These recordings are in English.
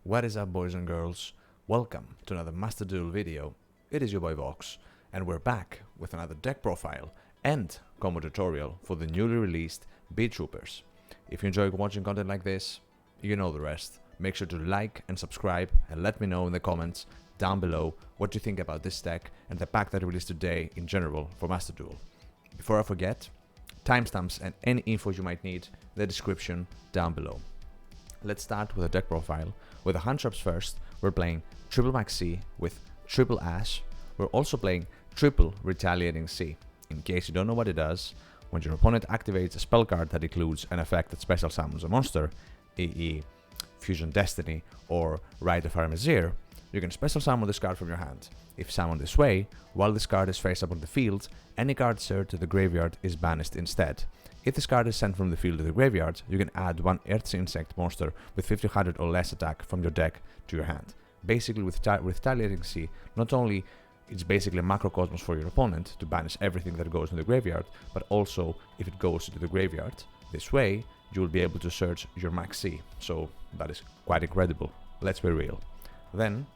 What is up, boys and girls? Welcome to another Master Duel video. It is your boy Vox, and we're back with another deck profile and combo tutorial for the newly released Beetroopers. If you enjoy watching content like this, you know the rest. Make sure to like and subscribe and let me know in the comments down below what you think about this deck and the pack that I released today in general for Master Duel. Before I forget, timestamps and any info you might need in the description down below. Let's start with a deck profile. With the hand traps first, we're playing triple max C with triple Ash. We're also playing triple retaliating C. In case you don't know what it does, when your opponent activates a spell card that includes an effect that special summons a monster, e.e. Fusion Destiny or Rite of Aramazir, you can special summon this card from your hand. If summoned this way, while this card is face up on the field, any card served to the graveyard is banished instead. If this card is sent from the field to the graveyard, you can add one Earth's Insect monster with 1500 or less attack from your deck to your hand. Basically, with Retaliating C, not only it's basically a macrocosmos for your opponent to banish everything that goes in the graveyard, but also if it goes into the graveyard, this way you will be able to search your max C. So that is quite incredible. Let's be real. Then,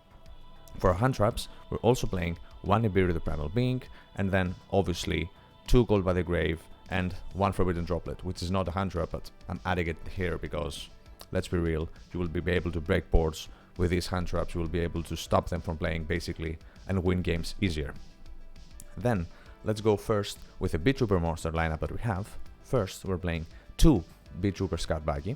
for our hand traps, we're also playing one Nibiru the Primal Being, and then obviously 2 Gold by the Grave and 1 Forbidden Droplet, which is not a hand trap, but I'm adding it here because, let's be real, you will be able to break boards with these hand traps. You will be able to stop them from playing basically and win games easier. Then, let's go first with the Beetrooper monster lineup that we have. First, we're playing 2 Beetrooper Scout Baggy.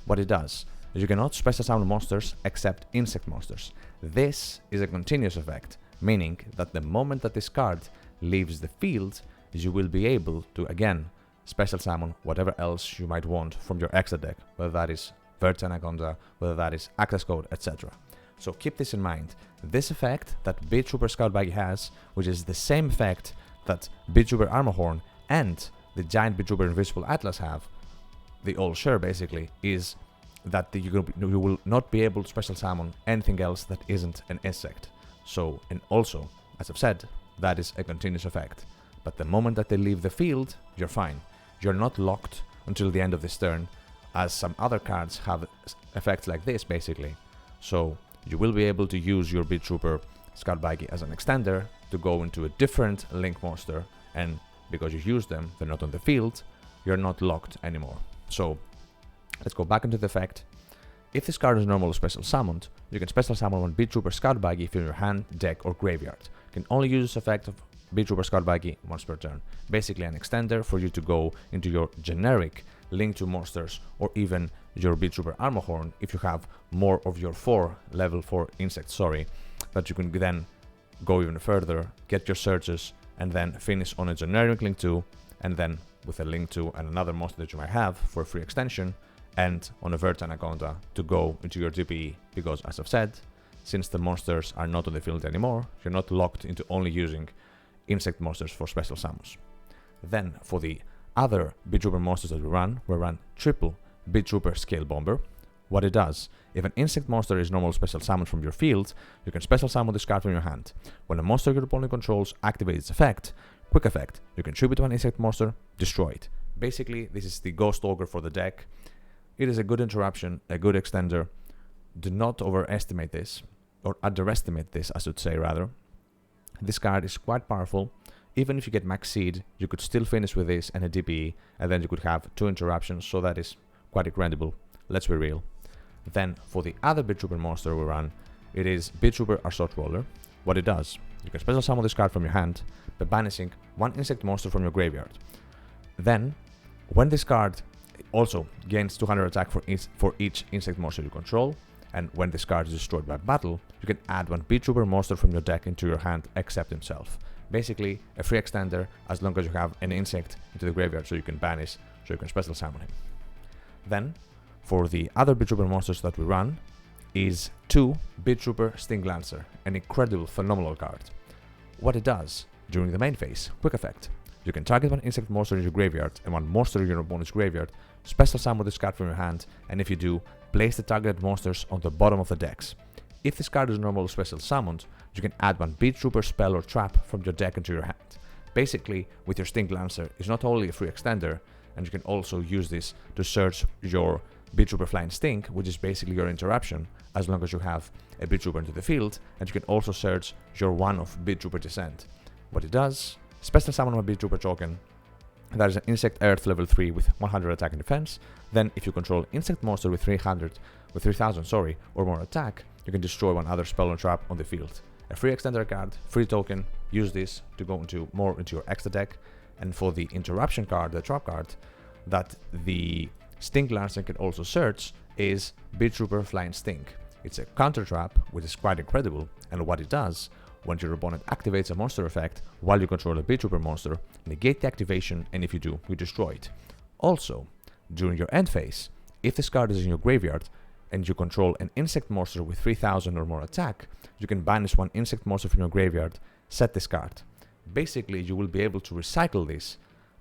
What it does is you cannot special summon monsters except insect monsters. This is a continuous effect, meaning that the moment that this card leaves the field, you will be able to again special summon whatever else you might want from your extra deck, whether that is Vert Anaconda, whether that is Access Code, etc. So keep this in mind. This effect that Beetrooper Scout Baggy has, which is the same effect that Beetrooper Armorhorn and the giant Beetrooper Invisible Atlas have, they all share basically, is that you will not be able to special summon anything else that isn't an insect. So, and also, as I've said, that is a continuous effect. But the moment that they leave the field, you're fine. You're not locked until the end of this turn, as some other cards have effects like this basically. So you will be able to use your Beetrooper Scout Baggy as an extender to go into a different Link monster, and because you use them, they're not on the field, you're not locked anymore. So let's go back into the effect. If this card is normal or special summoned, you can special summon one Beetrooper Scout Baggy from your hand, deck or graveyard. You can only use this effect of Beetrooper Scout Baggy once per turn. Basically an extender for you to go into your generic Link to monsters or even your Beetrooper Armorhorn if you have more of your level 4 insects, that you can then go even further, get your searches, and then finish on a generic Link 2, and then with a Link 2 and another monster that you might have for a free extension, and on a Vert Anaconda to go into your DPE, because as I've said, since the monsters are not on the field anymore, you're not locked into only using insect monsters for special summons. Then for the other Beetrooper monsters that we run triple Beetrooper Scale Bomber. What it does, if an insect monster is normal special summoned from your field, you can special summon this card from your hand. When a monster your opponent controls activates its effect, quick effect, you can tribute one insect monster, destroy it. Basically, this is the Ghost Ogre for the deck. It is a good interruption, a good extender. Do not overestimate this, or underestimate this, I should say rather. This card is quite powerful. Even if you get max seed, you could still finish with this and a DPE, and then you could have 2 interruptions, so that is quite incredible. Let's be real. Then, for the other Beetrooper monster we run, it is Beetrooper Assault Roller. What it does, you can special summon this card from your hand by banishing 1 insect monster from your graveyard. Then, when this card also gains 200 attack for each insect monster you control, and when this card is destroyed by battle, you can add 1 Beetrooper monster from your deck into your hand except himself. Basically, a free extender as long as you have an insect into the graveyard so you can banish, so you can special summon him. Then, for the other Beetrooper monsters that we run, is 2 Beetrooper Sting Lancer, an incredible, phenomenal card. What it does, during the main phase, quick effect, you can target 1 insect monster in your graveyard and 1 monster in your opponent's graveyard, special summon this card from your hand, and if you do, place the targeted monsters on the bottom of the decks. If this card is normal or special summoned, you can add 1 Beetrooper spell or trap from your deck into your hand. Basically, with your Sting Lancer, it's not only a free extender, and you can also use this to search your Beetrooper Flying Sting, which is basically your interruption, as long as you have a Beetrooper into the field, and you can also search your one-off Beetrooper Descent. What it does, special summon a Beetrooper token, that is an Insect Earth level 3 with 100 attack and defense. Then if you control Insect Monster with 3000 or more attack, you can destroy one other spell or trap on the field. A free extender card, free token, use this to go more into your extra deck. And for the interruption card, the trap card, that the Sting Lancer can also search is Beetrooper Flying Sting. It's a counter trap, which is quite incredible, and what it does, when your opponent activates a monster effect while you control a Beetrooper monster, negate the activation, and if you do, you destroy it. Also, during your end phase, if this card is in your graveyard and you control an insect monster with 3000 or more attack, you can banish one insect monster from your graveyard, set this card. Basically, you will be able to recycle this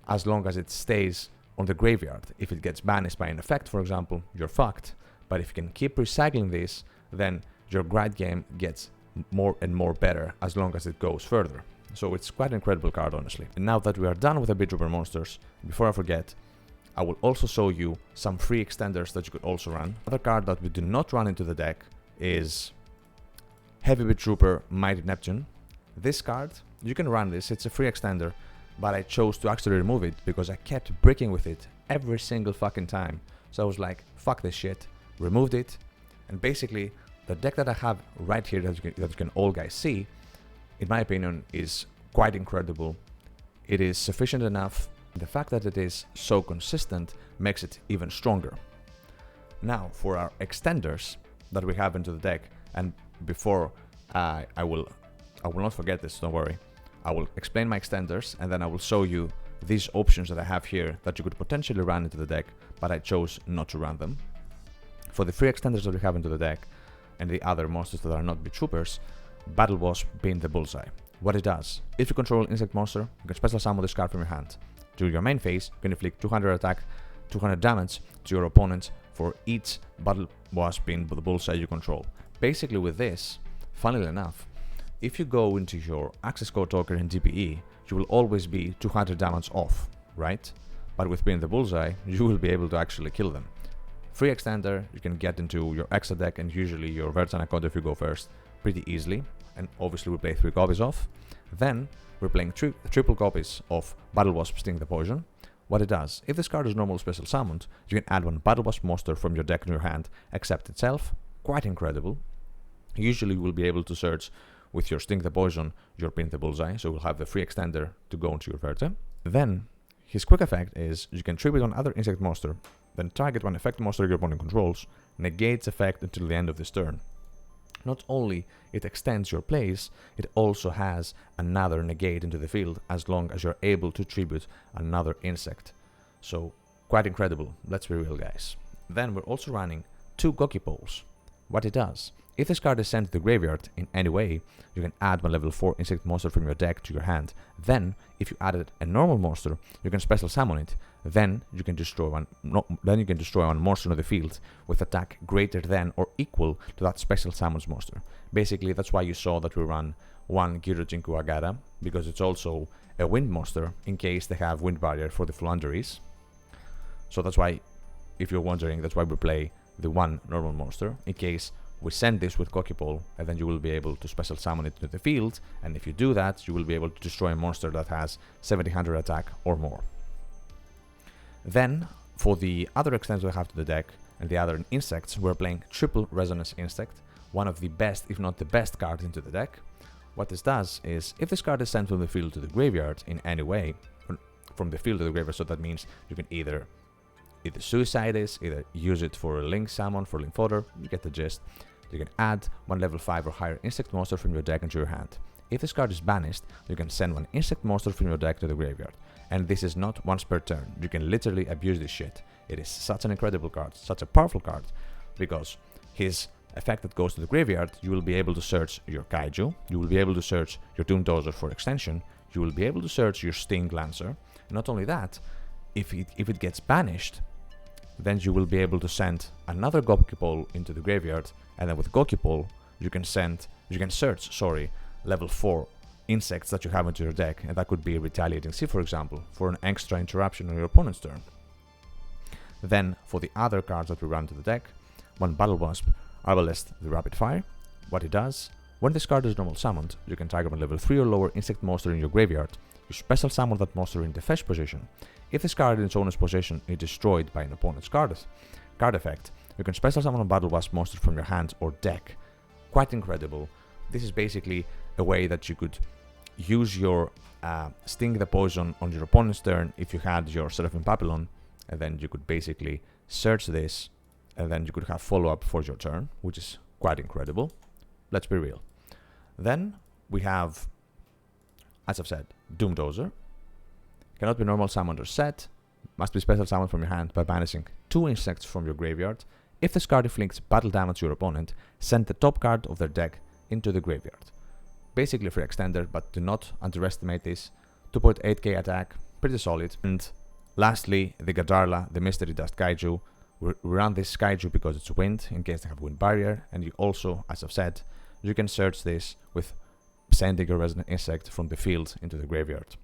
as long as it stays on the graveyard. If it gets banished by an effect, for example, you're fucked. But if you can keep recycling this, then your grind game gets more and more better as long as it goes further. So it's quite an incredible card, honestly. And now that we are done with the Beetrooper monsters, before I forget, I will also show you some free extenders that you could also run. Another card that we do not run into the deck is Heavy Beetrooper Mighty Neptune. This card, you can run this, it's a free extender, but I chose to actually remove it because I kept bricking with it every single fucking time. So I was like, fuck this shit, removed it, and basically the deck that I have right here that you can all guys see, in my opinion, is quite incredible. It is sufficient enough. The fact that it is so consistent makes it even stronger. Now, for our extenders that we have into the deck, and before I will not forget this, don't worry. I will explain my extenders, and then I will show you these options that I have here that you could potentially run into the deck, but I chose not to run them. For the free extenders that we have into the deck, and the other monsters that are not Beetroopers, Battle Wasp being the bullseye. What it does, if you control an insect monster, you can special summon this card from your hand. During your main phase, you can inflict 200 attack, 200 damage to your opponent for each Battle Wasp being the bullseye you control. Basically with this, funnily enough, if you go into your access code token in DPE, you will always be 200 damage off, right? But with being the bullseye, you will be able to actually kill them. Free extender, you can get into your extra deck and usually your Vertana code if you go first pretty easily, and obviously we play 3 copies off. Then we're playing triple copies of Battle Wasp Sting the Poison. What it does, if this card is normal special summoned, you can add one Battle Wasp monster from your deck in your hand, except itself. Quite incredible. Usually you will be able to search with your Sting the Poison, your Pin the Bullseye, so we'll have the free extender to go into your Verta. Then his quick effect is you can tribute on other insect monster, then target one effect monster your opponent controls, negates effect until the end of this turn. Not only it extends your plays, it also has another negate into the field as long as you're able to tribute another insect. So quite incredible, let's be real guys. Then we're also running 2 Goki Poles. What it does, if this card is sent to the graveyard in any way, you can add one level 4 insect monster from your deck to your hand. Then, if you added a normal monster, you can special summon it. Then you can destroy one monster on the field with attack greater than or equal to that special summons monster. Basically, that's why you saw that we run one Girojinku Agata, because it's also a wind monster in case they have wind barrier for the Floowandereeze. So that's why, if you're wondering, that's why we play the one normal monster in case we send this with Goki Pole, and then you will be able to special summon it to the field, and if you do that, you will be able to destroy a monster that has 1700 attack or more. Then, for the other extents we have to the deck, and the other insects, we're playing Triple Resonance Insect, one of the best, if not the best card into the deck. What this does is, if this card is sent from the field to the graveyard in any way, from the field to the graveyard, so that means you can either suicide this, either use it for a link summon, for link fodder, you get the gist. You can add one level 5 or higher insect monster from your deck into your hand. If this card is banished, you can send one insect monster from your deck to the graveyard. And this is not once per turn, you can literally abuse this shit. It is such an incredible card, such a powerful card, because his effect that goes to the graveyard, you will be able to search your Kaiju, you will be able to search your Doom Dozer for extension, you will be able to search your Sting Lancer, and not only that, if it gets banished, then you will be able to send another Goki Pole into the graveyard, and then with Goki Pole, you can search level 4 insects that you have into your deck, and that could be Retaliating Sea, for example, for an extra interruption on your opponent's turn. Then, for the other cards that we run to the deck, one Battle Wasp, Arbalest the Rapid Fire. What it does, when this card is normal summoned, you can target a level 3 or lower insect monster in your graveyard. You special summon that monster in the fetch position. If this card in its owner's possession is destroyed by an opponent's card effect, you can special summon a Battle Wasp monster from your hand or deck. Quite incredible. This is basically a way that you could use your Sting the Poison on your opponent's turn if you had your Seraphim Papillon, and then you could basically search this, and then you could have follow-up for your turn, which is quite incredible. Let's be real. Then we have, as I've said, Doomdozer. Cannot be normal summoned or set. Must be special summoned from your hand by banishing 2 insects from your graveyard. If this card inflicts battle damage to your opponent, send the top card of their deck into the graveyard. Basically a free extender, but do not underestimate this. 2.8k attack, pretty solid. And lastly, the Gadarla, the Mystery Dust Kaiju. We run this Kaiju because it's wind, in case they have wind barrier, and you also, as I've said, you can search this with sending your resident insect from the field into the graveyard.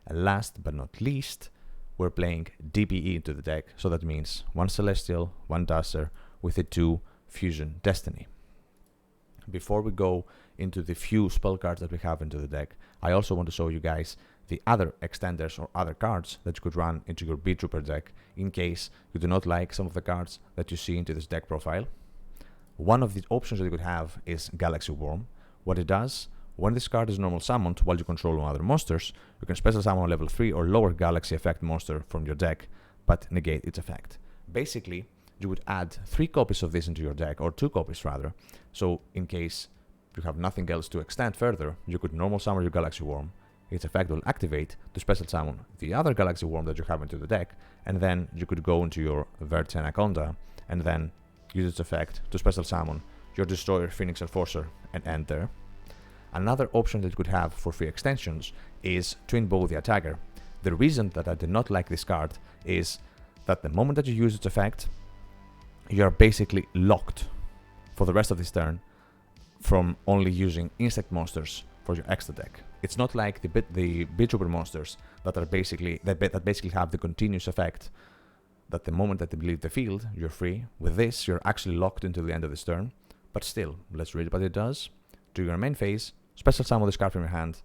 And last but not least, we're playing DPE into the deck, so that means 1 Celestial, 1 Duster, with a 2 Fusion Destiny. Before we go into the few spell cards that we have into the deck, I also want to show you guys the other extenders or other cards that you could run into your Beetrooper deck in case you do not like some of the cards that you see into this deck profile. One of the options that you could have is Galaxy Worm. What it does, when this card is normal summoned while you control other monsters, you can special summon a level 3 or lower Galaxy effect monster from your deck, but negate its effect. Basically, you would add 3 copies of this into your deck, or 2 copies rather, so in case you have nothing else to extend further, you could normal summon your Galaxy Worm. Its effect will activate to special summon the other Galaxy Worm that you have into the deck, and then you could go into your Vert Anaconda and then use its effect to special summon your Destroyer, Phoenix Enforcer, and end there. Another option that you could have for free extensions is Twin Bow the Attacker. The reason that I did not like this card is that the moment that you use its effect, you are basically locked for the rest of this turn from only using insect monsters for your extra deck. It's not like the Beetrooper monsters that are basically that basically have the continuous effect that the moment that they leave the field, you're free. With this, you're actually locked until the end of this turn. But still, let's read what it does. Do your main phase, special summon this card from your hand,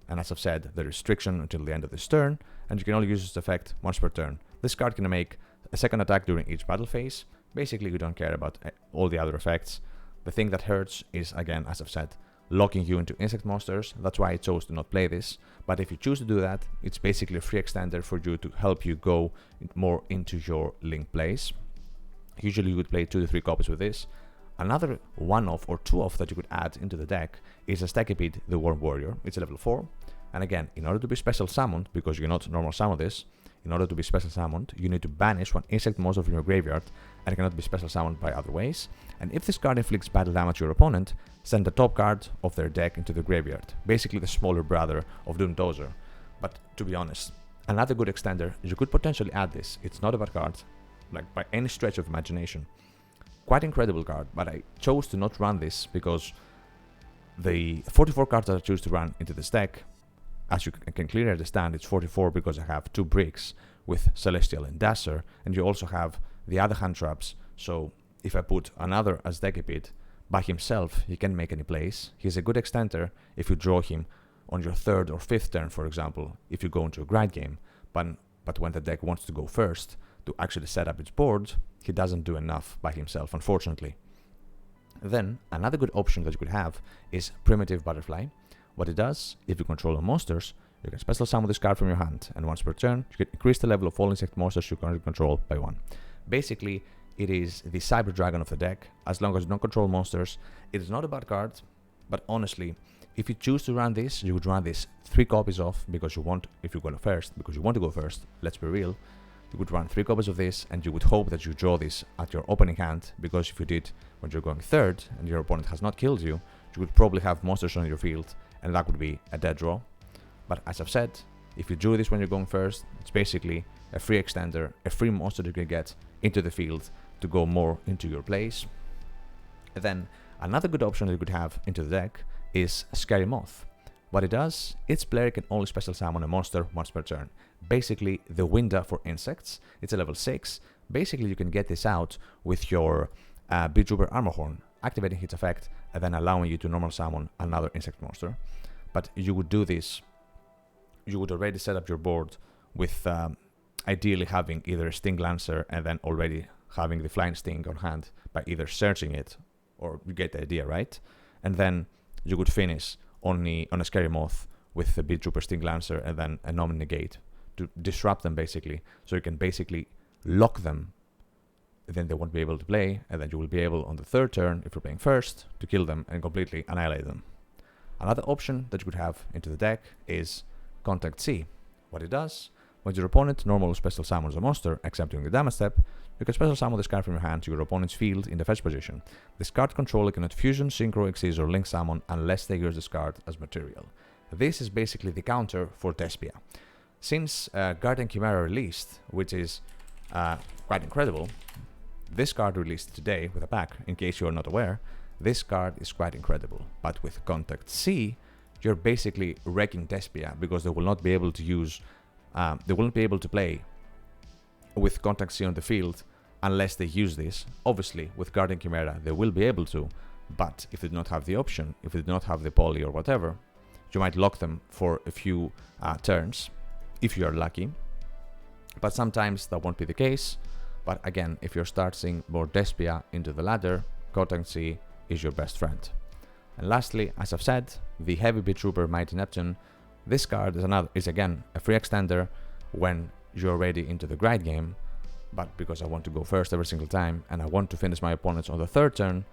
and as I've said, the restriction until the end of this turn, and you can only use this effect once per turn. This card can make a second attack during each battle phase. Basically, you don't care about all the other effects. The thing that hurts is, again, as I've said, locking you into insect monsters. That's why I chose to not play this. But if you choose to do that, it's basically a free extender for you to help you go more into your link plays. Usually you would play 2 to 3 copies with this. Another 1-off or 2-off that you could add into the deck is a Stakipede, the Worm Warrior. It's a level 4. And again, in order to be special summoned, because you cannot normal summon this, in order to be special summoned, you need to banish 1 insect monster from your graveyard, and it cannot be special summoned by other ways. And if this card inflicts battle damage to your opponent, send the top card of their deck into the graveyard. Basically the smaller brother of Doomdozer. But to be honest, another good extender, you could potentially add this. It's not a bad card, like by any stretch of imagination. Quite incredible card, but I chose to not run this because the 44 cards that I choose to run into this deck, as you can clearly understand, it's 44 because I have 2 bricks with Celestial and Dasher, and you also have the other hand traps, so if I put another Stakipede by himself, he can make any plays. He's a good extender if you draw him on your 3rd or 5th turn, for example, if you go into a grind game, but when the deck wants to go first to actually set up its board, he doesn't do enough by himself, unfortunately. Then, another good option that you could have is Primitive Butterfly. What it does, if you control monsters, you can special summon this card from your hand, and once per turn, you can increase the level of all insect monsters you currently control by 1. Basically, it is the Cyber Dragon of the deck. As long as you don't control monsters, it is not a bad card, but honestly, if you choose to run this, you would run this 3 copies of, because you want, if you go first, because you want to go first, let's be real, you would run 3 copies of this, and you would hope that you draw this at your opening hand, because if you did when you're going 3rd, and your opponent has not killed you, you would probably have monsters on your field, and that would be a dead draw. But as I've said, if you drew this when you're going first, it's basically a free extender, a free monster you can get into the field to go more into your plays. And then another good option that you could have into the deck is Scary Moth. What it does, its player can only special summon a monster once per turn. Basically the Winda for insects. It's a level 6, Basically, you can get this out with your Beetrooper Armor Horn, activating its effect and then allowing you to normal summon another insect monster. But you would do this, you would already set up your board with ideally having either a Sting Lancer and then already having the Flying Sting on hand by either searching it, or you get the idea, right? And then you could finish on a Scary Moth with the Beetrooper Sting Lancer and then a Nomine Negate to disrupt them basically, so you can basically lock them, then they won't be able to play, and then you will be able on the third turn, if you're playing first, to kill them and completely annihilate them. Another option that you could have into the deck is Contact C. What it does, when your opponent normal special summons a monster, except during the damage step, you can special summon this card from your hand to your opponent's field in the fetch position. This card controller cannot fusion, synchro, exceed, or link summon unless they use this card as material. This is basically the counter for Despia. Since Guardian Chimera released, which is quite incredible, this card released today with a pack, in case you are not aware, this card is quite incredible. But with Contact C, you're basically wrecking Despia because they will not be able to use, they won't be able to play with Contact C on the field unless they use this. Obviously, with Guardian Chimera, they will be able to, but if they do not have the option, if they do not have the poly or whatever, you might lock them for a few turns, if you are lucky. But sometimes that won't be the case. But again, if you're starting more Despia into the ladder, Contact C is your best friend. And lastly, as I've said, the Heavy Beetrooper Mighty Neptune. This card is again a free extender when you're already into the grind game, but because I want to go first every single time and I want to finish my opponents on the third turn,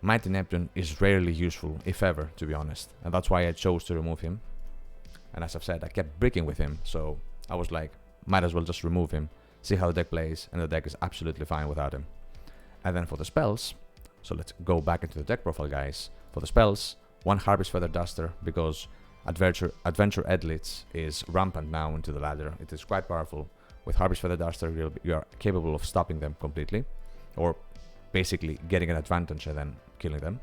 Mighty Neptune is rarely useful, if ever, to be honest, and that's why I chose to remove him. And as I've said, I kept bricking with him, so I was like, might as well just remove him, see how the deck plays, and the deck is absolutely fine without him. And then for the spells, so let's go back into the deck profile, guys. For the spells, one Harpy's Feather Duster, because Adventure Edlitz is rampant now into the ladder. It is quite powerful. With Harpy's Feather Duster, you are capable of stopping them completely, or basically getting an advantage and then killing them.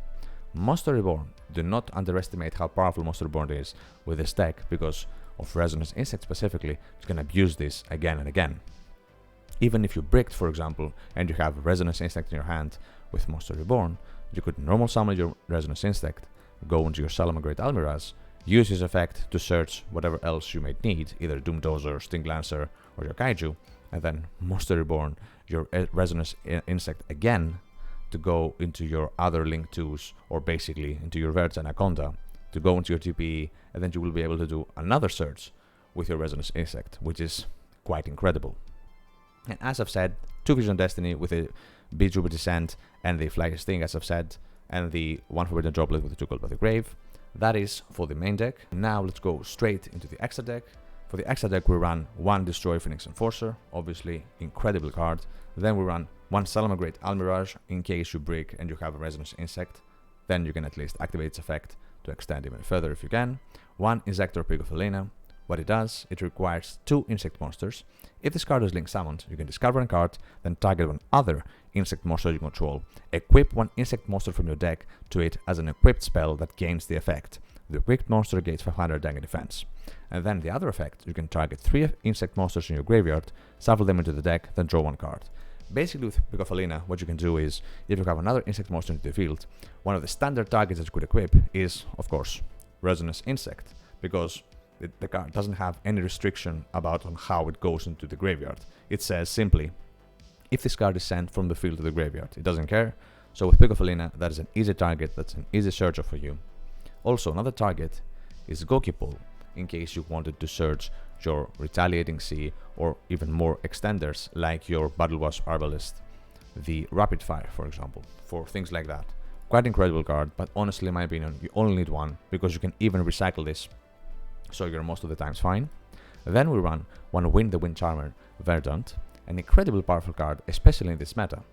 Monster Reborn. Do not underestimate how powerful Monster Reborn is with this deck, because of Resonance Insect specifically. You can abuse this again and again. Even if you bricked, for example, and you have Resonance Insect in your hand with Monster Reborn, you could normal summon your Resonance Insect, go into your Salamangreat Almiraj, use his effect to search whatever else you might need, either Doomdozer, Sting Lancer, or your Kaiju, and then Monster Reborn your Resonance Insect again to go into your other Link 2s, or basically into your Verge Anaconda, to go into your TPE, and then you will be able to do another search with your Resonance Insect, which is quite incredible. And as I've said, 2 Vision Destiny with the Beetrooper Descent and the Flying Sting, as I've said, and the 1 Forbidden Droplet with the 2 Called by the Grave. That is for the main deck. Now let's go straight into the extra deck. For the extra deck, we run 1 Destroy Phoenix Enforcer, obviously incredible card. Then we run 1 Salamangreat Almiraj in case you break and you have a Resonance Insect. Then you can at least activate its effect to extend even further if you can. 1 Insector Pig of Helena. What it does, it requires 2 insect monsters. If this card is link summoned, you can discard one card, then target one other insect monster you control. Equip 1 insect monster from your deck to it as an equipped spell that gains the effect. The equipped monster gains 500 dagger defense. And then the other effect, you can target 3 insect monsters in your graveyard, shuffle them into the deck, then draw 1 card. Basically with Pig of Helena, what you can do is, if you have another insect monster into the field, one of the standard targets that you could equip is, of course, Resonance Insect, because the card doesn't have any restriction about on how it goes into the graveyard. It says simply, if this card is sent from the field to the graveyard, it doesn't care. So with Pig of Helena, that is an easy target, that's an easy searcher for you. Also, another target is Gokipole, in case you wanted to search your Retaliating Sea or even more extenders like your Battle Wasp Arbalest, the Rapid Fire, for example, for things like that. Quite incredible card, but honestly, in my opinion, you only need 1 because you can even recycle this, so you're most of the times fine. Then we run 1 Wind the Wind Charmer Verdant, an incredibly powerful card, especially in this meta.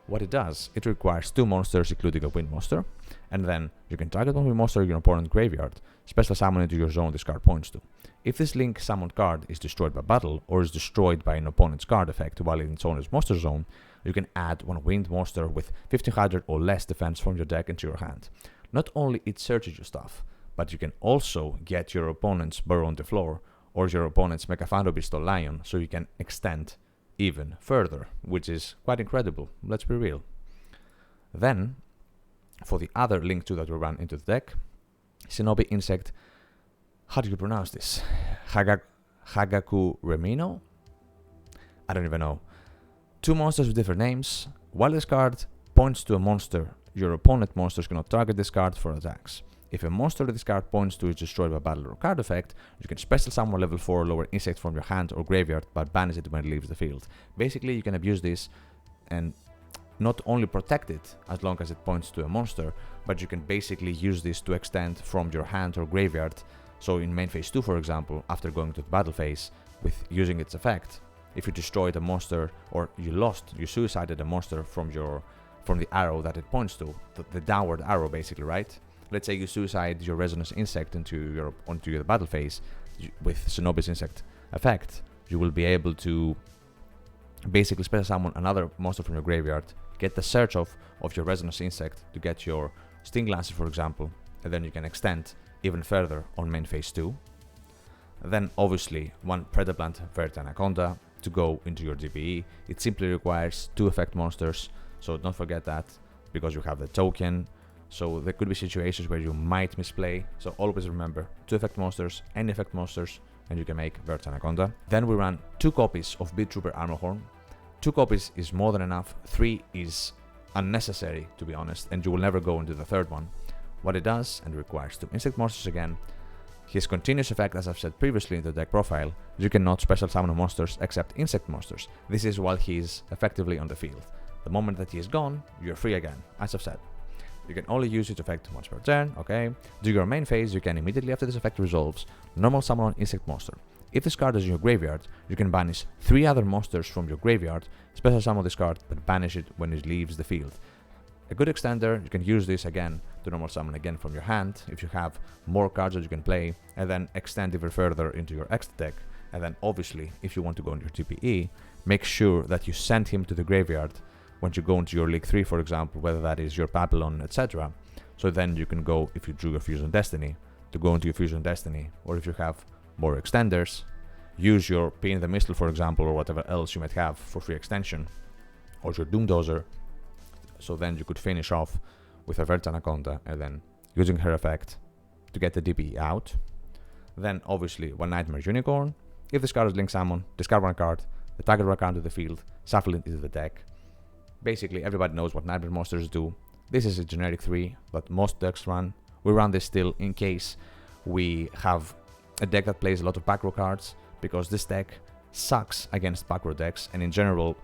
What it does, it requires 2 monsters, including a wind monster, and then you can target 1 wind monster in your opponent's graveyard, special summon into your zone this card points to. If this link summoned card is destroyed by battle, or is destroyed by an opponent's card effect while in its owner's monster zone, you can add 1 wind monster with 1500 or less defense from your deck into your hand. Not only it searches your stuff, but you can also get your opponent's Burrow on the Floor, or your opponent's Mechaphanto Pistol Lion, so you can extend even further, which is quite incredible, let's be real. Then, for the other Link 2 that we run into the deck, Shinobi Insect, how do you pronounce this? Hagaku Remino? I don't even know. 2 monsters with different names. While this card points to a monster, your opponent monsters cannot target this card for attacks. If a monster that this card points to is destroyed by battle or card effect, you can special summon level 4 or lower insect from your hand or graveyard, but banish it when it leaves the field. Basically, you can abuse this and not only protect it as long as it points to a monster, but you can basically use this to extend from your hand or graveyard. So in main phase 2, for example, after going to the battle phase, with using its effect, if you destroyed a monster or you suicided a monster from the arrow that it points to, the downward arrow basically, right? Let's say you suicide your Resonance Insect onto the battle phase with Shinobi's Insect effect, you will be able to basically special summon another monster from your graveyard, get the search of your Resonance Insect to get your Sting Lancer, for example, and then you can extend even further on main phase 2. Then obviously one Predaplant Vert Anaconda to go into your DPE. It simply requires 2 effect monsters, so don't forget that, because you have the token. So there could be situations where you might misplay, so always remember 2 effect monsters, any effect monsters, and you can make Vert Anaconda. Then we run 2 copies of Beetrooper Armorhorn. 2 copies is more than enough, 3 is unnecessary to be honest, and you will never go into the 3rd one. What it does, and requires 2 insect monsters again. His continuous effect, as I've said previously in the deck profile, you cannot special summon monsters except insect monsters. This is while he is effectively on the field. The moment that he is gone, you're free again, as I've said. You can only use its effect once per turn, okay? During your main phase, you can immediately after this effect resolves, normal summon an insect monster. If this card is in your graveyard, you can banish 3 other monsters from your graveyard, special summon this card, but banish it when it leaves the field. A good extender, you can use this again to normal summon again from your hand, if you have more cards that you can play, and then extend even further into your extra deck. And then obviously, if you want to go into your TPE, make sure that you send him to the graveyard when you go into your League 3, for example, whether that is your Babylon, etc. So then you can go, if you drew your Fusion Destiny, to go into your Fusion Destiny, or if you have more extenders, use your Pin the Missile, for example, or whatever else you might have for free extension, or your Doomdozer. So then you could finish off with a Vert Anaconda and then using her effect to get the DP out. Then obviously one Nightmare Unicorn. If this card is Link Summon, discard 1 card, the target 1 card to the field, shuffle it into the deck. Basically everybody knows what Nightmare monsters do. This is a generic 3 that most decks run. We run this still in case we have a deck that plays a lot of back row cards, because this deck sucks against back row decks and in general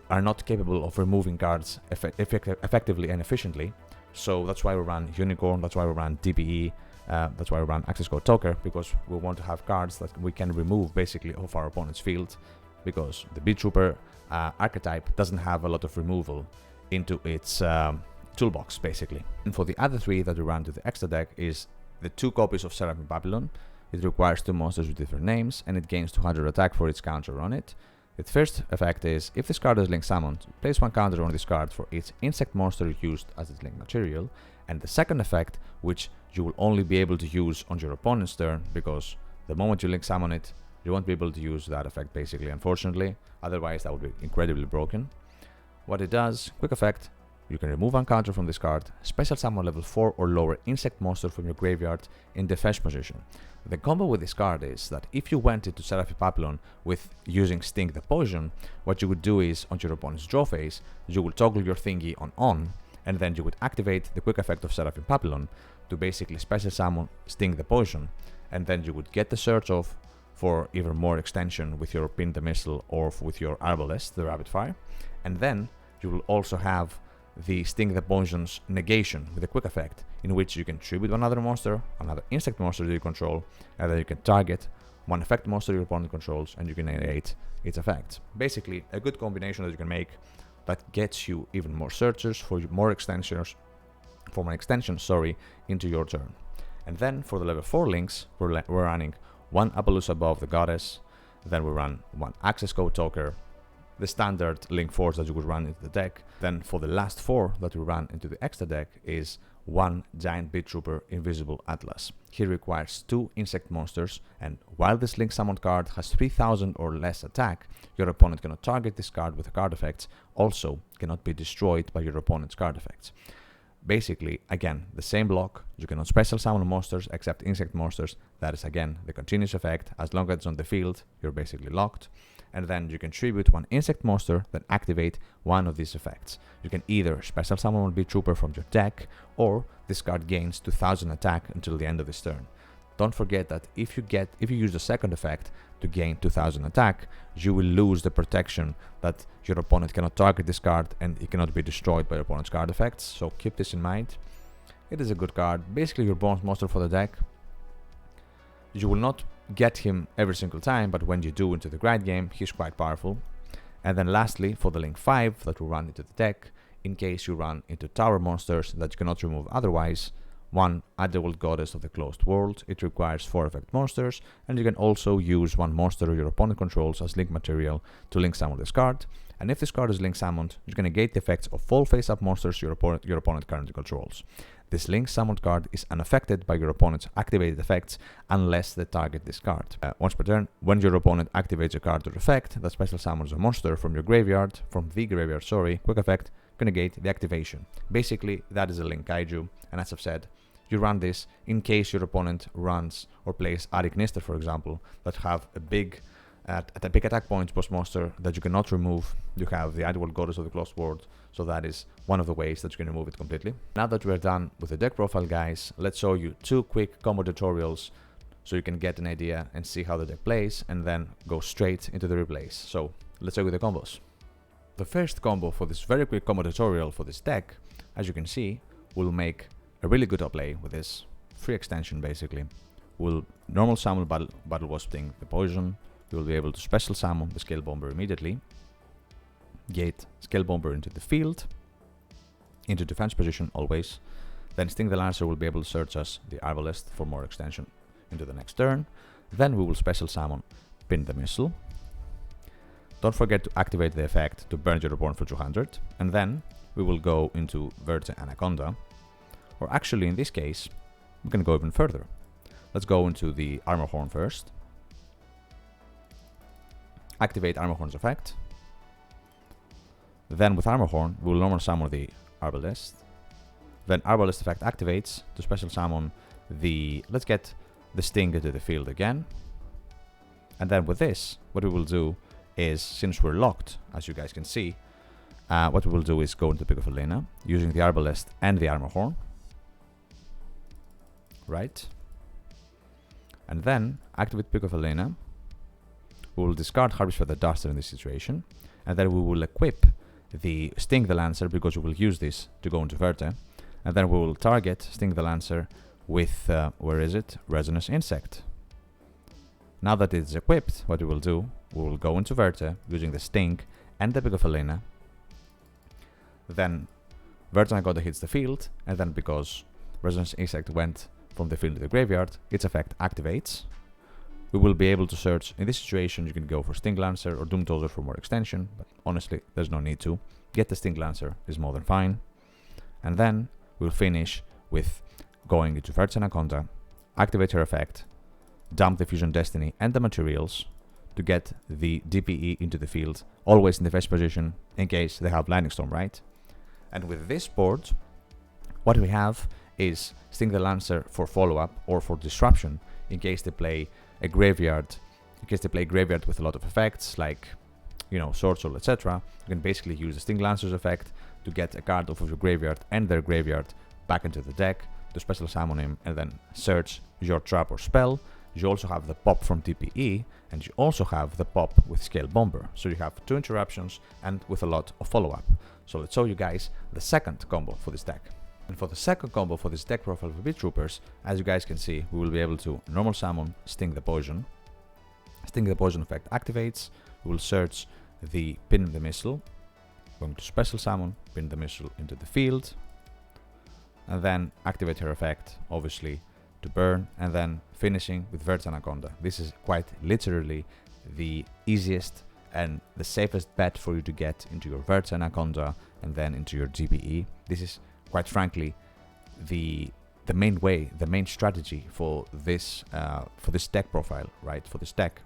are not capable of removing cards effectively and efficiently. So that's why we run Unicorn, that's why we run DPE, that's why we run Access Code Talker, because we want to have cards that we can remove basically off our opponent's field, because the Beetrooper archetype doesn't have a lot of removal into its toolbox basically. And for the other 3 that we run to the extra deck is the 2 copies of Seraphim Babylon. It requires 2 monsters with different names, and it gains 200 attack for its counter on it. Its first effect is, if this card is Link Summoned, place 1 counter on this card for each insect monster used as its Link material. And the second effect, which you will only be able to use on your opponent's turn, because the moment you Link Summon it, you won't be able to use that effect basically, unfortunately, otherwise that would be incredibly broken. What it does, quick effect, you can remove 1 counter from this card, special summon level 4 or lower insect monster from your graveyard in defense position. The combo with this card is that if you went into Seraphim Babylon with using Sting the Poison, what you would do is, on your opponent's draw phase, you will toggle your thingy on, and then you would activate the quick effect of Seraphim Babylon to basically special summon Sting the Poison, and then you would get the search off for even more extension with your Pin the Missile or with your Arbalest, the Rapid Fire, and then you will also have the Sting the Poison's negation with a quick effect, in which you can tribute another monster, another insect monster that you control, and then you can target 1 effect monster your opponent controls, and you can negate its effects. Basically, a good combination that you can make that gets you even more searchers for more extensions, into your turn. And then for the level 4 links, we're running 1 Appaloosa Above the Goddess, then we run 1 Access Code Talker, the standard Link 4s that you could run into the deck. Then for the last 4 that we run into the extra deck is one giant Beetrooper Invisible Atlas. He requires 2 insect monsters, and while this link summoned card has 3000 or less attack, your opponent cannot target this card with card effects, also cannot be destroyed by your opponent's card effects. Basically, again, the same block, you cannot special summon monsters except insect monsters. That is again the continuous effect. As long as it's on the field, you're basically locked. And then you can tribute one insect monster, then activate one of these effects. You can either special summon one Beetrooper from your deck, or this card gains 2000 attack until the end of this turn. Don't forget that if you use the second effect to gain 2000 attack, you will lose the protection that your opponent cannot target this card and it cannot be destroyed by your opponent's card effects, so keep this in mind. It is a good card, basically your bonus monster for the deck. You will not get him every single time, but when you do into the grind game, he's quite powerful. And then lastly, for the link 5 that will run into the deck, in case you run into tower monsters that you cannot remove otherwise, one Underworld Goddess of the Closed World. It requires 4 effect monsters, and you can also use one monster your opponent controls as link material to link summon this card. And if this card is link summoned, you can negate the effects of all face-up monsters your opponent currently controls. This link summoned card is unaffected by your opponent's activated effects unless they target this card. Once per turn, when your opponent activates a card or effect that special summons a monster from the graveyard, quick effect, can negate the activation. Basically, that is a link kaiju, and as I've said, you run this in case your opponent runs or plays Arignister, for example, that have a big attack point boss monster that you cannot remove. You have the Underworld Goddess of the Closed World, so that is one of the ways that you can remove it completely. Now that we're done with the deck profile, guys, let's show you 2 quick combo tutorials so you can get an idea and see how the deck plays, and then go straight into the replays. So let's show you the combos. The first combo for this very quick combo tutorial for this deck, as you can see, will make a really good play with this free extension. Basically, we'll normal summon Battle Wasp Sting the poison. You will be able to special summon the Scale Bomber immediately, gate Scale Bomber into the field, into defense position always, then Sting the Lancer will be able to search us the Arbalest for more extension into the next turn. Then we will special summon Pin the Missile. Don't forget to activate the effect to burn your opponent for 200, and then we will go into Verte Anaconda, or actually in this case, we can go even further. Let's go into the Armor Horn first. Activate Armor Horn's effect. Then with Armor Horn, we will normal summon the Arbalest. Then Arbalest effect activates to special summon the... let's get the Sting into the field again. And then with this, what we will do is, since we're locked, as you guys can see, what we will do is go into Pick of Elena, using the Arbalest and the Armor Horn. Right. And then activate Pick of Elena. We will discard Harvest Feather Duster in this situation, and then we will equip the Sting the Lancer, because we will use this to go into Verte, and then we will target Sting the Lancer with, Resonance Insect. Now that it is equipped, what we will do, we will go into Verte using the Sting and the Pick of Elena. Then Verte Anaconda hits the field, and then because Resonance Insect went from the field to the graveyard, its effect activates. We will be able to search. In this situation, you can go for Sting Lancer or Doom Tozer for more extension, but honestly, there's no need to. Get the Sting Lancer is more than fine. And then we'll finish with going into Verte Anaconda, activate her effect, dump the Fusion Destiny and the materials to get the DPE into the field, always in the first position, in case they have Lightning Storm, right? And with this board, what we have is Sting the Lancer for follow-up or for disruption, in case they play a graveyard, with a lot of effects like, Swordsoul, etc. You can basically use the Sting Lancer's effect to get a card off of your graveyard and their graveyard back into the deck, to special summon him and then search your trap or spell. You also have the pop from DPE, and you also have the pop with Scale Bomber. So you have 2 interruptions and with a lot of follow-up. So let's show you guys the second combo for this deck. And for the second combo for this deck profile for Beetroopers, as you guys can see, we will be able to normal summon Sting the Poison. Sting the Poison effect activates. We will search the Pin the Missile. Going to special summon, Pin the Missile into the field. And then activate her effect, obviously, to burn. And then finishing with Verte Anaconda. This is quite literally the easiest and the safest bet for you to get into your Verte Anaconda and then into your DPE. This is, quite frankly, the main strategy for this deck profile, right? For this deck,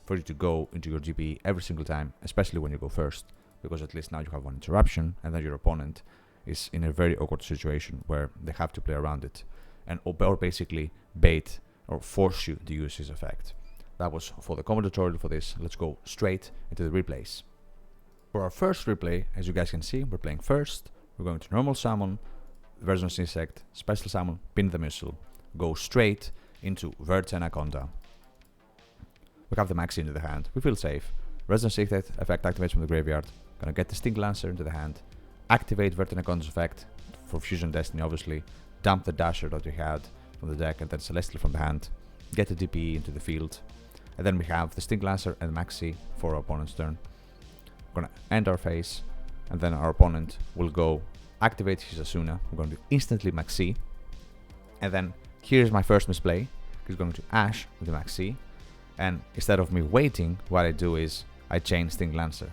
for you to go into your GP every single time, especially when you go first, because at least now you have one interruption, and then your opponent is in a very awkward situation where they have to play around it, and or basically bait or force you to use his effect. That was for the combo tutorial for this. Let's go straight into the replays. For our first replay, as you guys can see, we're playing first. We're going to normal summon Resonance Insect, special summon, pin the missile, go straight into Vert Anaconda. We have the maxi into the hand. We feel safe. Resonance Insect effect activates from the graveyard. Gonna get the Stink Lancer into the hand. Activate Vert Anaconda's effect for Fusion Destiny, obviously. Dump the Dasher that we had from the deck, and then Celestial from the hand. Get the DPE into the field. And then we have the Stink Lancer and maxi for our opponent's turn. We're gonna end our phase, and then our opponent will go activate his Asuna. We're going to instantly maxi. And then here's my first misplay. He's going to Ash with the maxi. And instead of me waiting, what I do is I chain Stink Lancer.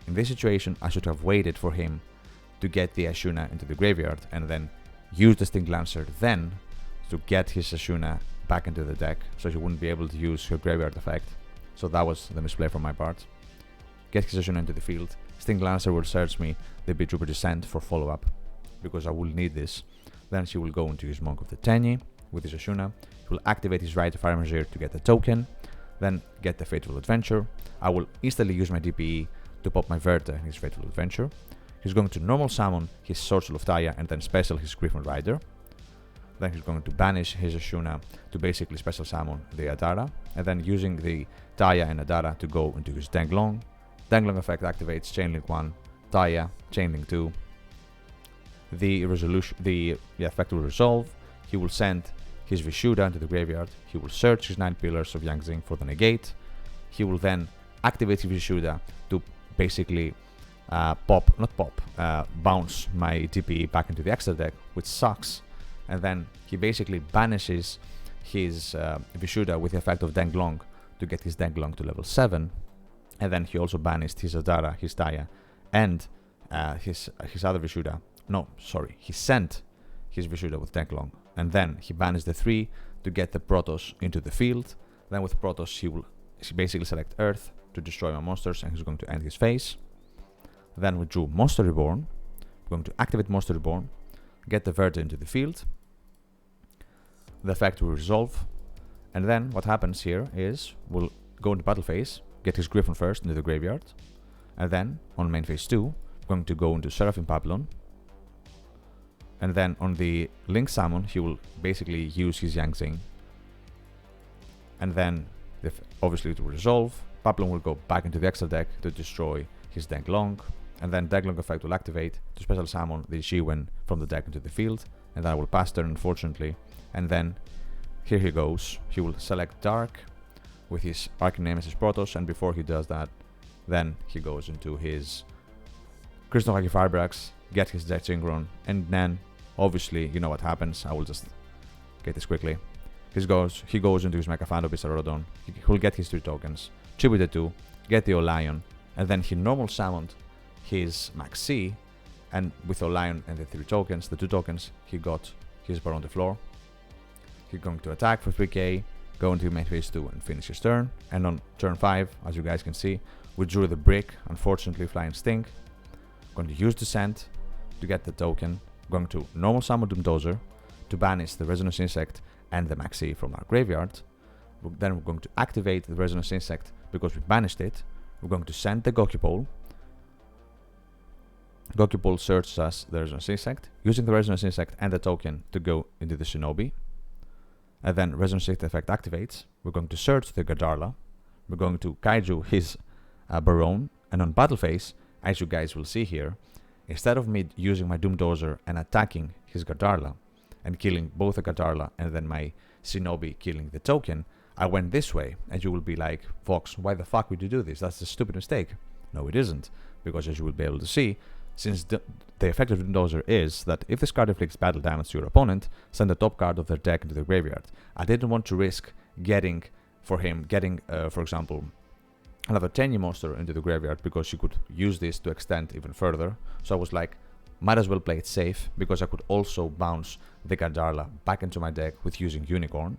In this situation, I should have waited for him to get the Asuna into the graveyard and then use the Stink Lancer then to get his Asuna back into the deck, so she wouldn't be able to use her graveyard effect. So that was the misplay from my part. Get his Asuna into the field. Stink Lancer will search me the Beetrooper Descent for follow-up, because I will need this. Then she will go into his Monk of the Tenyi with his Asuna. He will activate his Right of Fire Magier to get the token, then get the Fateful Adventure. I will instantly use my DPE to pop my Verta in his Fateful Adventure. He's going to normal summon his Swordsoul of Taya and then special his Griffin Rider. Then he's going to banish his Asuna to basically special summon the Adara, and then using the Taya and Adara to go into his Danglong. Danglong effect activates Chainlink 1, Taya, Chainlink 2. The effect will resolve. He will send his Vishuda into the graveyard. He will search his 9 Pillars of Yangzing for the negate. He will then activate his Vishuda to basically bounce my DPE back into the extra deck, which sucks. And then he basically banishes his Vishuda with the effect of Danglong to get his Danglong to level 7. And then he also banished his Adara, his Taya, and his other Vishuda. No, sorry, he sent his Vishuda with Danglong. And then he banished the 3 to get the Protoss into the field. Then with Protoss, he basically select Earth to destroy my monsters, and he's going to end his phase. Then we drew Monster Reborn. We're going to activate Monster Reborn, get the Verta into the field. The effect will resolve. And then what happens here is we'll go into battle phase, get his Griffin first into the graveyard. And then on main phase 2, we're going to go into Seraphim Papillon. And then on the Link Summon, he will basically use his Yangzing. And then obviously it will resolve. Papillon will go back into the extra deck to destroy his Danglong. And then Danglong effect will activate to special summon the Shiwen from the deck into the field. And then I will pass turn, unfortunately. And then here he goes. He will select Dark with his Arcane Nemesis Protoss. And before he does that, then he goes into his Crystal Haki Firebrax, get his Death Synchron. And then, obviously, you know what happens. I will just get this quickly. He goes into his Mecha Phantom Pterodon. He'll get his 3 tokens, tribute the 2, get the Olion, and then he normal summoned his Maxi, and with Olion and the 3 tokens, the 2 tokens, he got his Bar on the floor. He's going to attack for 3k, go into main phase 2 and finish his turn. And on turn 5, as you guys can see, we drew the brick, unfortunately Flying Stink. Going to use Descent to get the token. Going to normal summon Doomdozer to banish the Resonance Insect and the Maxi from our graveyard. Then we're going to activate the Resonance Insect because we banished it. We're going to send the Gokipole. Gokipole searches us the Resonance Insect, using the Resonance Insect and the token to go into the Shinobi. And then Resonance Insect effect activates. We're going to search the Gadarla. We're going to Kaiju his Baron. And on battle phase, as you guys will see here, instead of me using my Doomdozer and attacking his Gadarla and killing both the Gadarla and then my Shinobi killing the token, I went this way. And you will be like, Vox, why the fuck would you do this? That's a stupid mistake. No, it isn't. Because as you will be able to see, since the effect of Doomdozer is that if this card inflicts battle damage to your opponent, send the top card of their deck into the graveyard. I didn't want to risk getting, for example, another Tenyi monster into the graveyard because you could use this to extend even further. So I was like, might as well play it safe, because I could also bounce the Gardarla back into my deck with using Unicorn.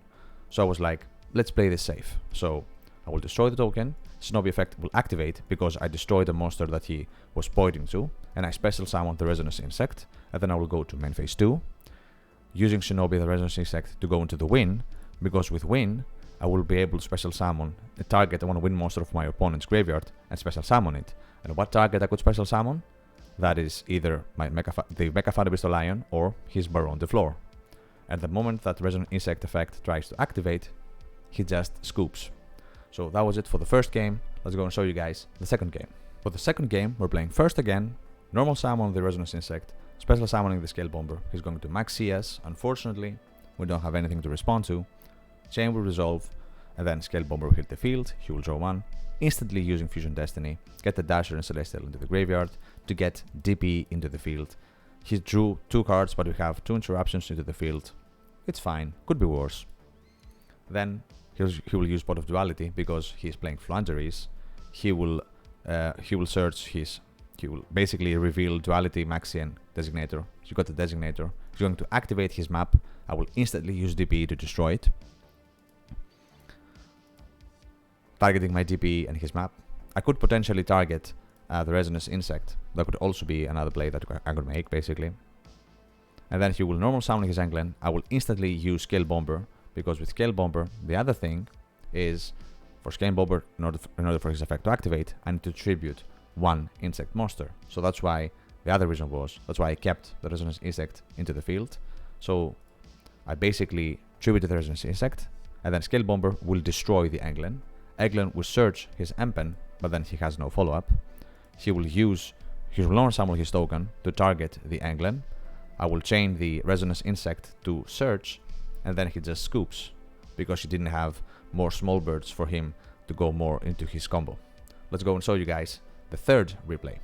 So I was like, let's play this safe. So I will destroy the token, Shinobi effect will activate because I destroyed the monster that he was pointing to, and I special summon the Resonance Insect, and then I will go to main phase 2, using Shinobi the Resonance Insect to go into the win, because with win, I will be able to special summon a target, one win monster of my opponent's graveyard, and special summon it. And what target I could special summon? That is either the Mecha Thunderbeast Lion or his Baron de Floor. And the moment that Resonant Insect effect tries to activate, he just scoops. So that was it for the first game. Let's go and show you guys the second game. For the second game, we're playing first again, normal summon the Resonance Insect, special summoning the Scale Bomber. He's going to max CS. Unfortunately, we don't have anything to respond to. Chain will resolve, and then Scale Bomber will hit the field. He will draw 1, instantly using Fusion Destiny, get the Dasher and Celestial into the graveyard to get DP into the field. He drew 2 cards, but we have 2 interruptions into the field. It's fine, could be worse. Then he will use Pot of Duality because he is playing Floowandereeze. He will basically reveal Duality Maxian Designator. You got the Designator. He's going to activate his map. I will instantly use DP to destroy it, targeting my DP and his map. I could potentially target the Resonance Insect. That could also be another play that I could make, basically. And then he will normal summon his Englen. I will instantly use Scale Bomber, because with Scale Bomber, the other thing is, for Scale Bomber, in order for his effect to activate, I need to tribute 1 insect monster. So that's why, the other reason was, that's why I kept the Resonance Insect into the field. So I basically tributed the Resonance Insect, and then Scale Bomber will destroy the Englen. Englen will search his Empen, but then he has no follow-up. He will normal summon his token to target the Englen. I will chain the Resonance Insect to search, and then he just scoops, because he didn't have more small birds for him to go more into his combo. Let's go and show you guys the third replay.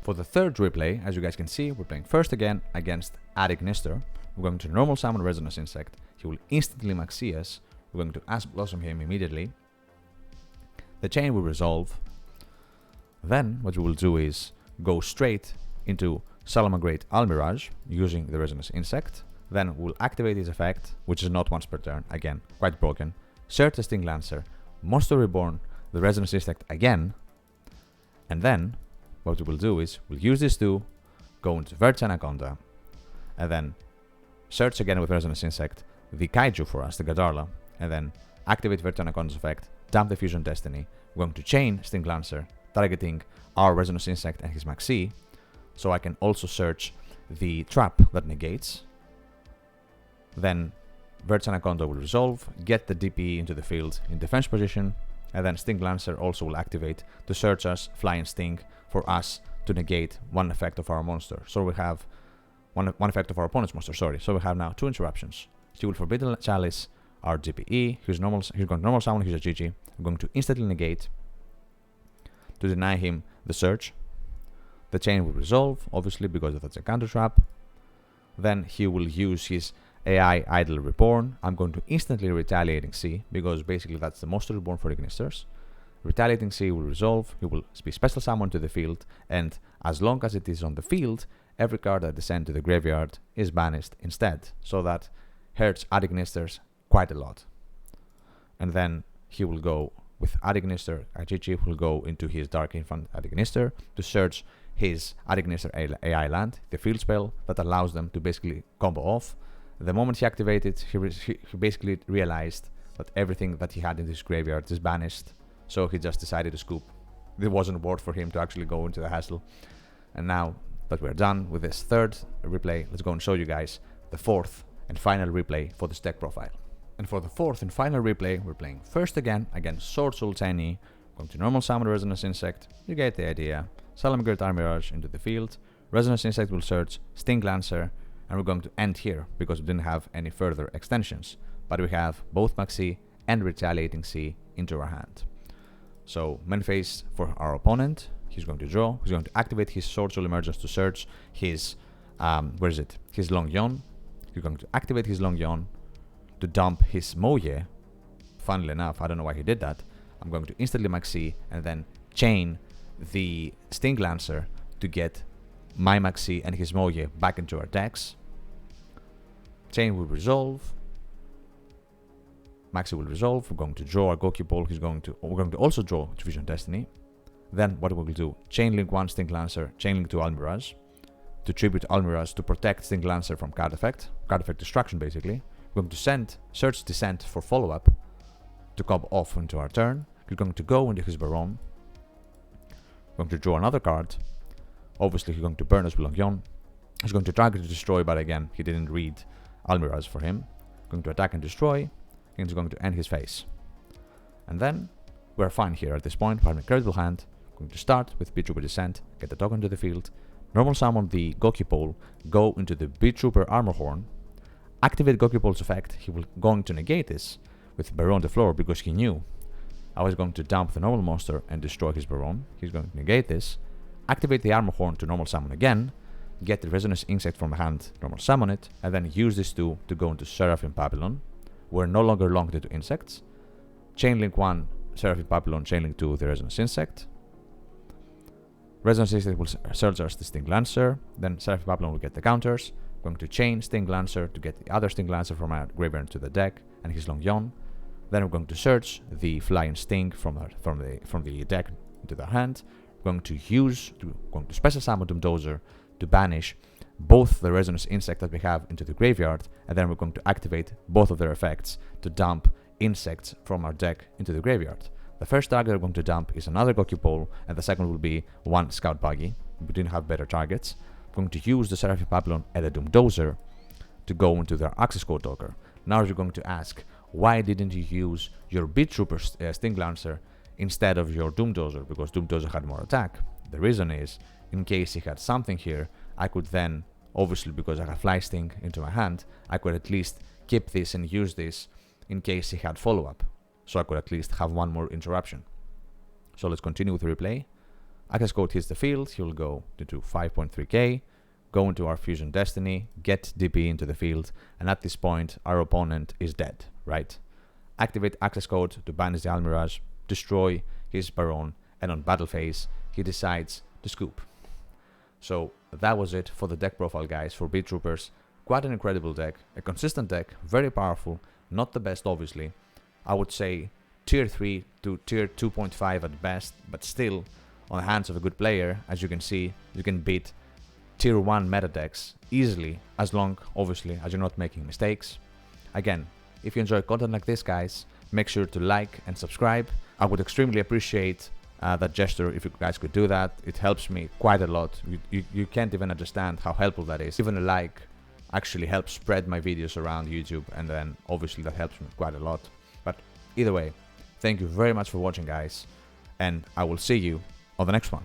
For the third replay, as you guys can see, we're playing first again against Addignister. We're going to normal summon Resonance Insect. He will instantly max CS. We're going to Ash Blossom him immediately. The chain will resolve. Then what we will do is go straight into Salamangreat Almirage using the Resonance Insect. Then we'll activate his effect, which is not once per turn, again, quite broken. Search the Sting Lancer, Monster Reborn, the Resonance Insect again, and then what we will do is we'll use these two, go into Verge Anaconda, and then search again with Resonance Insect the Kaiju for us, the Gardarla, and then activate Verge Anaconda's effect, dump the Fusion Destiny. We're going to chain Sting Lancer, targeting our Resonance Insect and his Maxi, so I can also search the trap that negates. Then Verge Anaconda will resolve, get the DP into the field in defense position, and then Sting Lancer also will activate to search us, Fly and Sting, for us to negate one effect of our monster. So we have one effect of our opponent's monster, sorry. So we have now 2 interruptions. He will Forbidden Chalice our GPE, he's going to normal summon, he's a GG. I'm going to instantly negate to deny him the search. The chain will resolve, obviously, because that's a counter trap. Then he will use his AI Idle Reborn. I'm going to instantly Retaliating Sea, because basically that's the Monster Reborn for Ignisters. Retaliating Sea will resolve, he will be special summoned to the field, and as long as it is on the field, every card that descends to the graveyard is banished instead, so that hurts Addignisters quite a lot. And then he will go with Addignister, Achichi will go into his Dark Infant Addignister to search his Addignister AI land, the field spell that allows them to basically combo off. The moment he activated, he basically realized that everything that he had in his graveyard is banished, so he just decided to scoop. It wasn't worth for him to actually go into the hassle. And now that we're done with this third replay, let's go and show you guys the fourth and final replay for this deck profile. And for the fourth and final replay, we're playing first again against Swordsoul Tenyi. Going to normal summon Resonance Insect, you get the idea. Salamangreat Almirage into the field, Resonance Insect will search, Sting Lancer, and we're going to end here because we didn't have any further extensions. But we have both Maxi and Retaliating Sea into our hand. So main phase for our opponent, he's going to draw, he's going to activate his Swordsoul Emergence to search his, his Long Yon. He's going to activate his Long Yon to dump his Moye. Funnily enough, I don't know why he did that. I'm going to instantly Maxi and then chain the Sting Lancer to get my Maxi and his Moye back into our decks. Chain will resolve. Maxi will resolve. We're going to draw our Goki Ball. We're going to also draw Fusion Destiny. Then what we will do, Chainlink 1 Stink Lancer, Chainlink 2 Almirage, to tribute Almirage to protect Stink Lancer from card effect destruction basically. We're going to send Search Descent for follow-up to come off into our turn. We're going to go into his Baron. We're going to draw another card. Obviously he's going to burn us with Longyon. He's going to target to destroy, but again, he didn't read Almirage for him. Going to attack and destroy, and he's going to end his phase. And then we're fine here at this point. We have an incredible hand. Going to start with Beetrooper Descent, get the token to the field, normal summon the Goki Pole, go into the Beetrooper Armor Horn, activate Goki Pole's effect. He will going to negate this with Baron on the floor because he knew I was going to dump the normal monster and destroy his Baron. He's going to negate this, activate the Armor Horn to normal summon again, get the Resonance Insect from the hand, normal summon it, and then use this to go into Seraphim Babylon. We're no longer locked into insects. Chainlink 1, Seraphim Babylon, Chainlink 2, the Resonance Insect. Resonance Insect will search us the Sting Lancer, then Seraphim Babylon will get the counters. Going to chain Sting Lancer to get the other Sting Lancer from our graveyard to the deck and his Longyon. Then we're going to search the Flying Sting from the deck into the hand. We're going to special summon Doomdozer to banish both the Resonance Insect that we have into the graveyard, and then we're going to activate both of their effects to dump insects from our deck into the graveyard. The first target we're going to dump is another Goki Pole, and the second will be one Scout Buggy. We didn't have better targets. We're going to use the Seraphim Babylon and the Doomdozer to go into their Access Code Talker. Now you're going to ask, why didn't you use your Beetrooper Sting Lancer instead of your Doomdozer? Because Doomdozer had more attack. The reason is, in case he had something here, I could then, obviously because I have Fly Sting into my hand, I could at least keep this and use this in case he had follow-up. So I could at least have one more interruption. So let's continue with the replay. Access Code hits the field, he'll go into 5.3k, go into our Fusion Destiny, get DP into the field, and at this point our opponent is dead, right? Activate Access Code to banish the Almirage, destroy his Baron, and on battle phase he decides to scoop. So that was it for the deck profile, guys, for Beetroopers. Quite an incredible deck, a consistent deck, very powerful, not the best obviously. I would say tier 3 to tier 2.5 at best, but still, on the hands of a good player, as you can see, you can beat tier 1 meta decks easily, as long, obviously, as you're not making mistakes. Again, if you enjoy content like this, guys, make sure to like and subscribe. I would extremely appreciate that gesture if you guys could do that. It helps me quite a lot. You can't even understand how helpful that is. Even a like actually helps spread my videos around YouTube, and then obviously that helps me quite a lot. But either way, thank you very much for watching, guys, and I will see you on the next one.